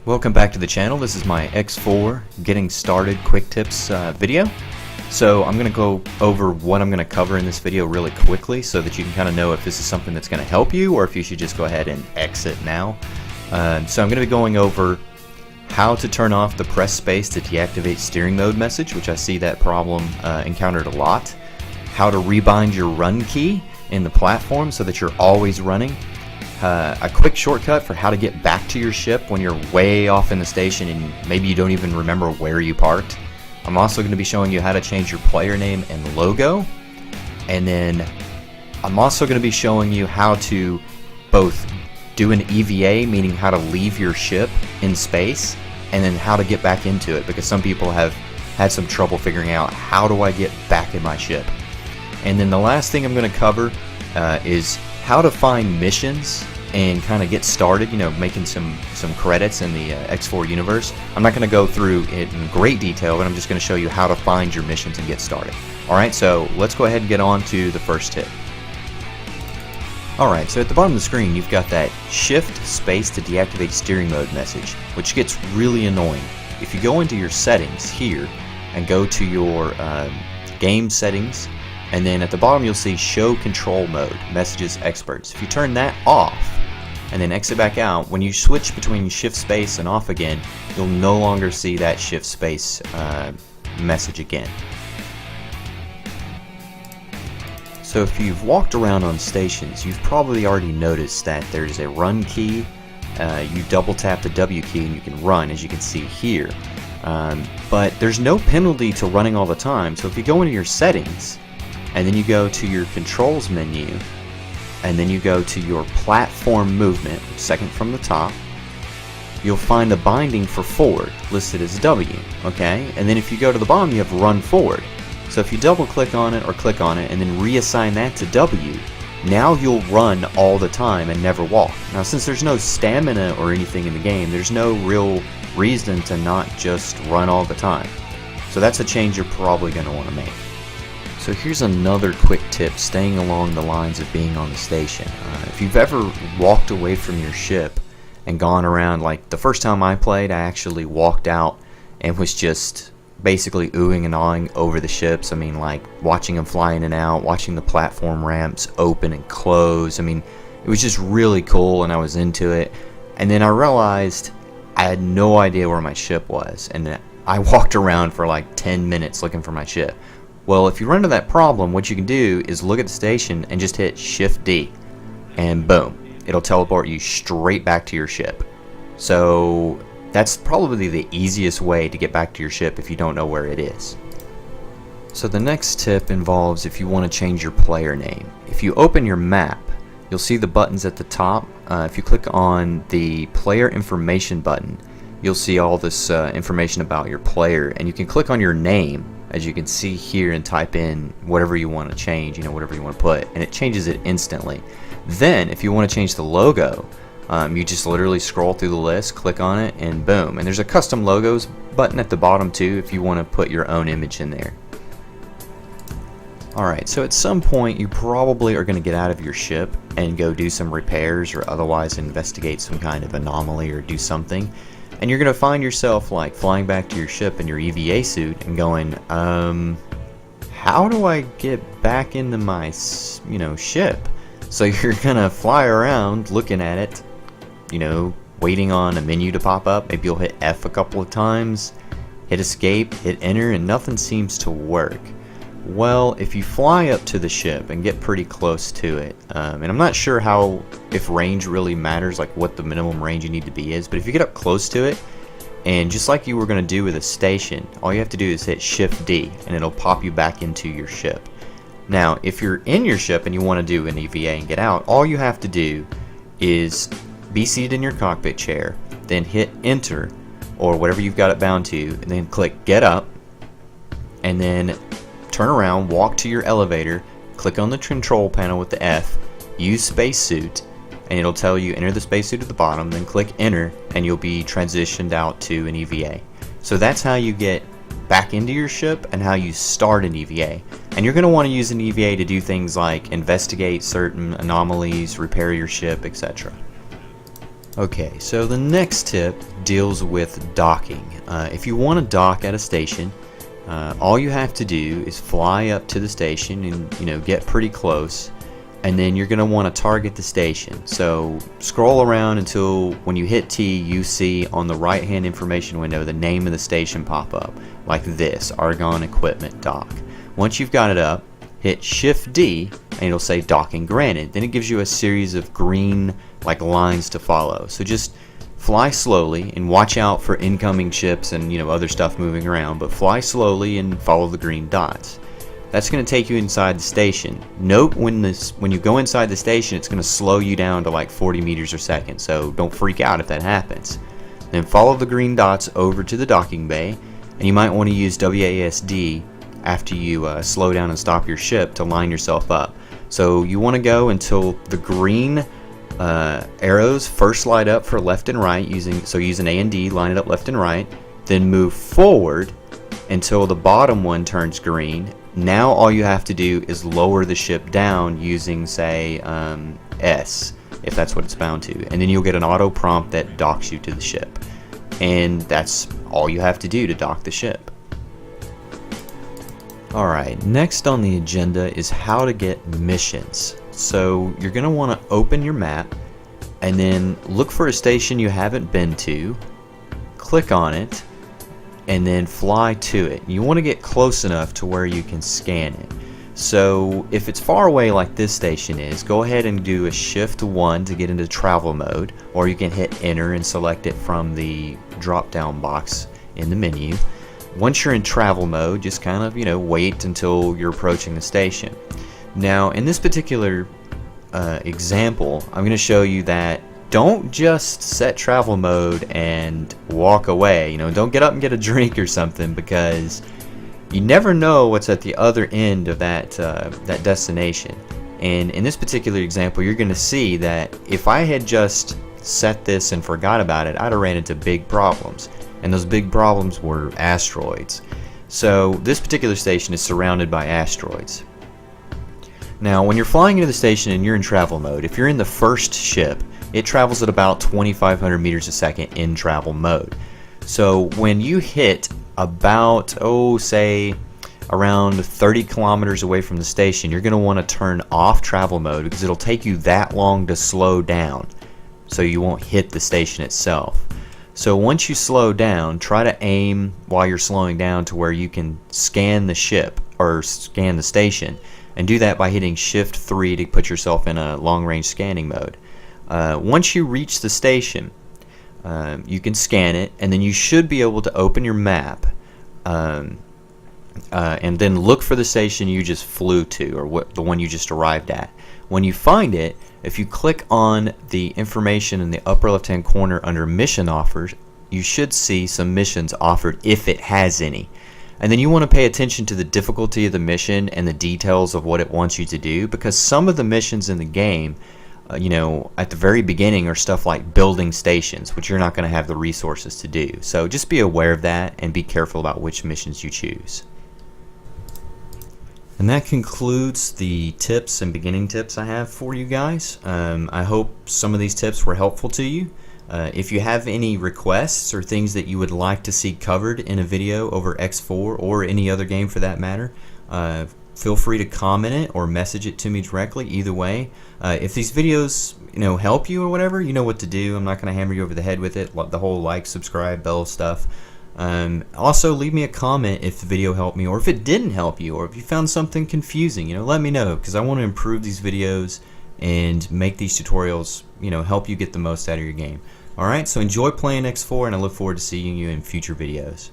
Welcome back to the channel. This is my X4 getting started quick tips video. So I'm going to go over what I'm going to cover in this video really quickly so that you can kind of know if this is something that's going to help you or if you should just go ahead and exit now. So I'm going to be going over how to turn off the press space to deactivate steering mode message, which I see that problem encountered a lot. How to rebind your run key in the platform so that you're always running. A quick shortcut for how to get back to your ship when you're way off in the station and maybe you don't even remember where you parked. I'm also going to be showing you how to change your player name and logo, and then I'm also going to be showing you how to both do an EVA, meaning how to leave your ship in space, and then how to get back into it, because some people have had some trouble figuring out how do I get back in my ship. And then the last thing I'm going to cover is how to find missions and kind of get started, making some credits in the X4 universe. I'm not going to go through it in great detail, but I'm just going to show you how to find your missions and get started. Alright, so let's go ahead and get on to the first tip. Alright, so at the bottom of the screen you've got that shift space to deactivate steering mode message, which gets really annoying. If you go into your settings here and go to your game settings, and then at the bottom you'll see show control mode, messages experts. If you turn that off and then exit back out, when you switch between shift space and off again, you'll no longer see that shift space message again. So if you've walked around on stations, you've probably already noticed that there's a run key. You double tap the W key and you can run, as you can see here. But there's no penalty to running all the time. So if you go into your settings, and then you go to your controls menu, and then you go to your platform movement, second from the top, you'll find the binding for forward listed as W, okay? And then if you go to the bottom, you have run forward. So if you double click on it or click on it and then reassign that to W, now you'll run all the time and never walk. Now since there's no stamina or anything in the game, there's no real reason to not just run all the time. So that's a change you're probably going to want to make. So here's another quick tip staying along the lines of being on the station. If you've ever walked away from your ship and gone around, like the first time I played, I actually walked out and was just basically oohing and awing over the ships. I mean, like watching them fly in and out, watching the platform ramps open and close. I mean, it was just really cool and I was into it. And then I realized I had no idea where my ship was, and I walked around for like 10 minutes looking for my ship. Well, if you run into that problem, what you can do is look at the station and just hit Shift D, and boom, it'll teleport you straight back to your ship. So that's probably the easiest way to get back to your ship if you don't know where it is. So the next tip involves if you want to change your player name. If you open your map, you'll see the buttons at the top. If you click on the player information button, you'll see all this information about your player, and you can click on your name, as you can see here, and type in whatever you want to change, whatever you want to put, and it changes it instantly. Then if you want to change the logo, you just literally scroll through the list, click on it, and boom. And there's a custom logos button at the bottom too if you want to put your own image in there. Alright, so at some point you probably are going to get out of your ship and go do some repairs or otherwise investigate some kind of anomaly or do something. And you're going to find yourself like flying back to your ship in your EVA suit and going, how do I get back into my, ship? So you're going to fly around looking at it, waiting on a menu to pop up. Maybe you'll hit F a couple of times, hit escape, hit enter, and nothing seems to work. Well, if you fly up to the ship and get pretty close to it, and I'm not sure if range really matters, like what the minimum range you need to be is, but if you get up close to it, and just like you were going to do with a station, all you have to do is hit Shift D, and it'll pop you back into your ship. Now, if you're in your ship and you want to do an EVA and get out, all you have to do is be seated in your cockpit chair, then hit Enter, or whatever you've got it bound to, and then click Get Up, and then turn around, walk to your elevator, click on the control panel with the F, use spacesuit, and it'll tell you enter the spacesuit at the bottom, then click enter, and you'll be transitioned out to an EVA. So that's how you get back into your ship and how you start an EVA. And you're going to want to use an EVA to do things like investigate certain anomalies, repair your ship, etc. Okay, so the next tip deals with docking. If you want to dock at a station, all you have to do is fly up to the station and get pretty close, and then you're going to want to target the station. So scroll around until when you hit T, you see on the right hand information window the name of the station pop up, like this, Argon Equipment Dock. Once you've got it up, hit Shift D and it'll say docking granted. Then it gives you a series of green lines to follow. So just fly slowly and watch out for incoming ships and other stuff moving around, but fly slowly and follow the green dots. That's going to take you inside the station. Note when you go inside the station, it's going to slow you down to like 40 meters a second, so don't freak out if that happens. Then follow the green dots over to the docking bay, and you might want to use WASD after you slow down and stop your ship to line yourself up. So you want to go until the green arrows first light up for left and right, using A and D, line it up left and right, then move forward until the bottom one turns green. Now all you have to do is lower the ship down using, say, S, if that's what it's bound to, and then you'll get an auto prompt that docks you to the ship. And that's all you have to do to dock the ship. Alright, next on the agenda is how to get missions. So you're going to want to open your map and then look for a station you haven't been to, click on it, and then fly to it. You want to get close enough to where you can scan it. So if it's far away like this station is, go ahead and do a Shift 1 to get into travel mode, or you can hit enter and select it from the drop down box in the menu. Once you're in travel mode, just kind of wait until you're approaching the station. Now in this particular example, I'm going to show you that don't just set travel mode and walk away. Don't get up and get a drink or something, because you never know what's at the other end of that destination. And in this particular example, you're going to see that if I had just set this and forgot about it, I'd have ran into big problems. And those big problems were asteroids. So this particular station is surrounded by asteroids. Now when you're flying into the station and you're in travel mode, if you're in the first ship, it travels at about 2,500 meters a second in travel mode. So when you hit about, say, around 30 kilometers away from the station, you're going to want to turn off travel mode, because it'll take you that long to slow down, so you won't hit the station itself. So once you slow down, try to aim while you're slowing down to where you can scan the ship or scan the station, and do that by hitting Shift 3 to put yourself in a long-range scanning mode. Once you reach the station, you can scan it, and then you should be able to open your map and then look for the station you just flew to, or the one you just arrived at. When you find it, if you click on the information in the upper left hand corner under mission offers, you should see some missions offered, if it has any. And then you want to pay attention to the difficulty of the mission and the details of what it wants you to do, because some of the missions in the game at the very beginning are stuff like building stations, which you're not going to have the resources to do. So just be aware of that and be careful about which missions you choose. And that concludes the tips and beginning tips I have for you guys. I hope some of these tips were helpful to you. If you have any requests or things that you would like to see covered in a video over X4 or any other game for that matter, feel free to comment it or message it to me directly. Either way, if these videos help you or whatever, you know what to do. I'm not going to hammer you over the head with it, the whole like, subscribe, bell stuff. Also, leave me a comment if the video helped me, or if it didn't help you, or if you found something confusing. Let me know, because I want to improve these videos and make these tutorials help you get the most out of your game. Alright, so enjoy playing X4, and I look forward to seeing you in future videos.